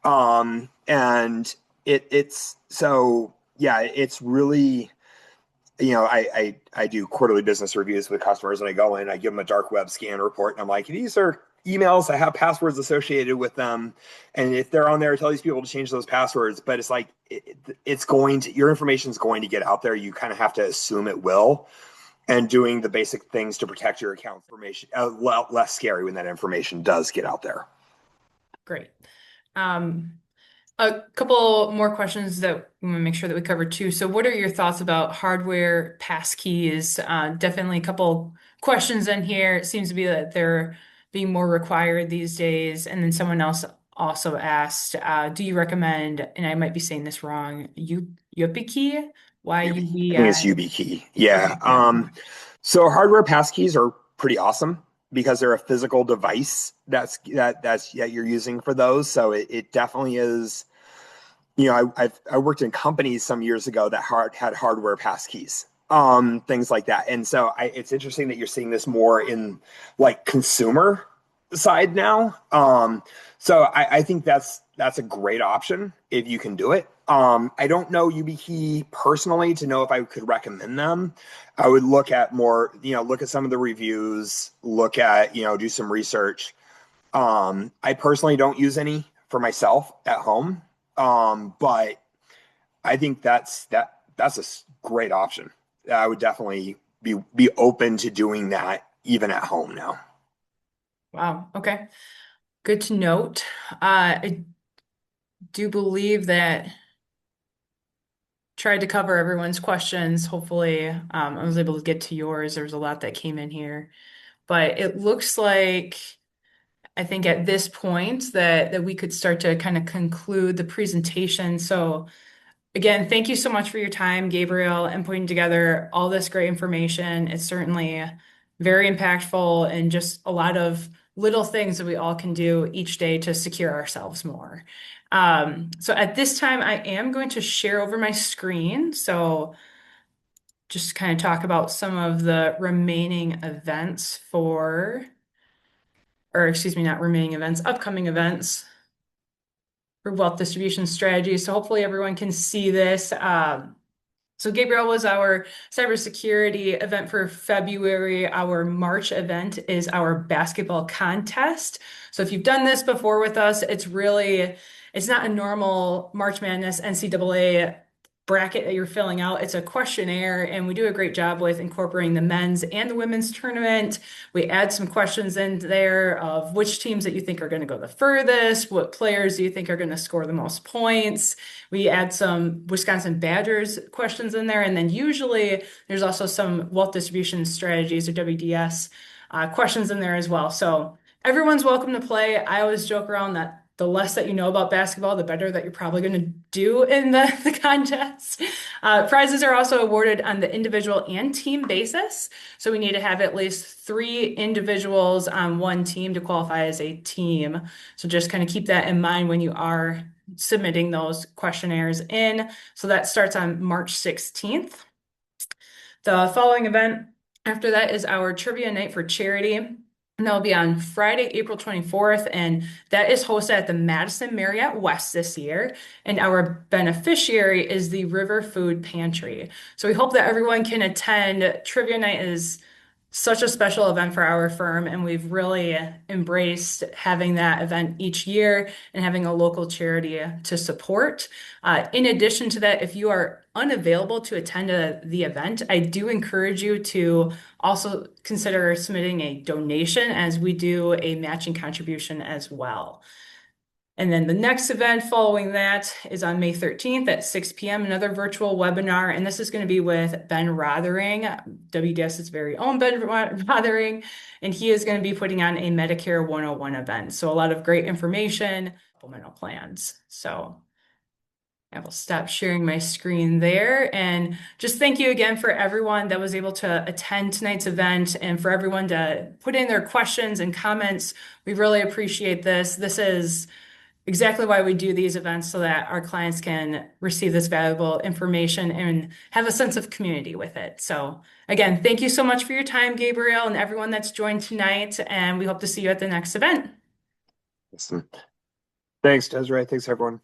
And it's so yeah, it's really I do quarterly business reviews with customers and I go in, I give them a dark web scan report and I'm like, these are emails that have passwords associated with them. And if they're on there, I tell these people to change those passwords, but it's like, your information is going to get out there. You kind of have to assume it will. and doing the basic things to protect your account information. A lot less scary when that information does get out there. Great. Um, A couple more questions that we want to make sure that we cover too. So, what are your thoughts about hardware passkeys? Definitely a couple questions in here. It seems to be that they're being more required these days. And then someone else also asked, do you recommend, and I might be saying this wrong, YubiKey? I think it's Y-U-B-I. YubiKey. Yeah. Okay, yeah. So hardware passkeys are pretty awesome because they're a physical device that you're using for those. So it definitely is. I worked in companies some years ago that had hardware passkeys, things like that. And so it's interesting that you're seeing this more in like consumer side now. So I think that's a great option if you can do it. I don't know YubiKey personally to know if I could recommend them. I would look at more, look at some of the reviews, look at, do some research. I personally don't use any for myself at home. But I think that's a great option. I would definitely be open to doing that even at home now. Wow. Okay. Good to note. I do believe that tried to cover everyone's questions. Hopefully, I was able to get to yours. There was a lot that came in here, but it looks like I think at this point that we could start to kind of conclude the presentation. So again, thank you so much for your time, Gabriel, and putting together all this great information. It's certainly very impactful and just a lot of little things that we all can do each day to secure ourselves more. So at this time, I am going to share over my screen. So just kind of talk about some of the remaining events or excuse me, not remaining events, upcoming events for wealth distribution strategies. So hopefully everyone can see this. So Gabriel was our cybersecurity event for February. Our March event is our basketball contest. So if you've done this before with us, it's not a normal March Madness NCAA bracket that you're filling out. It's a questionnaire, and we do a great job with incorporating the men's and the women's tournament. We add some questions in there of which teams that you think are going to go the furthest, what players do you think are going to score the most points. We add some Wisconsin Badgers questions in there, and then usually there's also some wealth distribution strategies or WDS questions in there as well. So everyone's welcome to play. I always joke around that the less that you know about basketball, the better that you're probably going to do in the contest. Prizes are also awarded on the individual and team basis. So we need to have at least 3 individuals on one team to qualify as a team. So just kind of keep that in mind when you are submitting those questionnaires in. So that starts on March 16th. The following event after that is our trivia night for charity. And that'll be on Friday, April 24th. And that is hosted at the Madison Marriott West this year. And our beneficiary is the River Food Pantry. So we hope that everyone can attend. Trivia night is such a special event for our firm, and we've really embraced having that event each year and having a local charity to support. In addition to that, if you are unavailable to attend the event, I do encourage you to also consider submitting a donation as we do a matching contribution as well. And then the next event following that is on May 13th at 6 p.m., another virtual webinar. And this is going to be with Ben Rothering, WDS's very own Ben Rothering. And he is going to be putting on a Medicare 101 event. So a lot of great information, supplemental plans. So I will stop sharing my screen there. And just thank you again for everyone that was able to attend tonight's event and for everyone to put in their questions and comments. We really appreciate this. This is exactly why we do these events so that our clients can receive this valuable information and have a sense of community with it. So again, thank you so much for your time, Gabriel, and everyone that's joined tonight. And we hope to see you at the next event. Awesome. Thanks, Desiree. Thanks, everyone.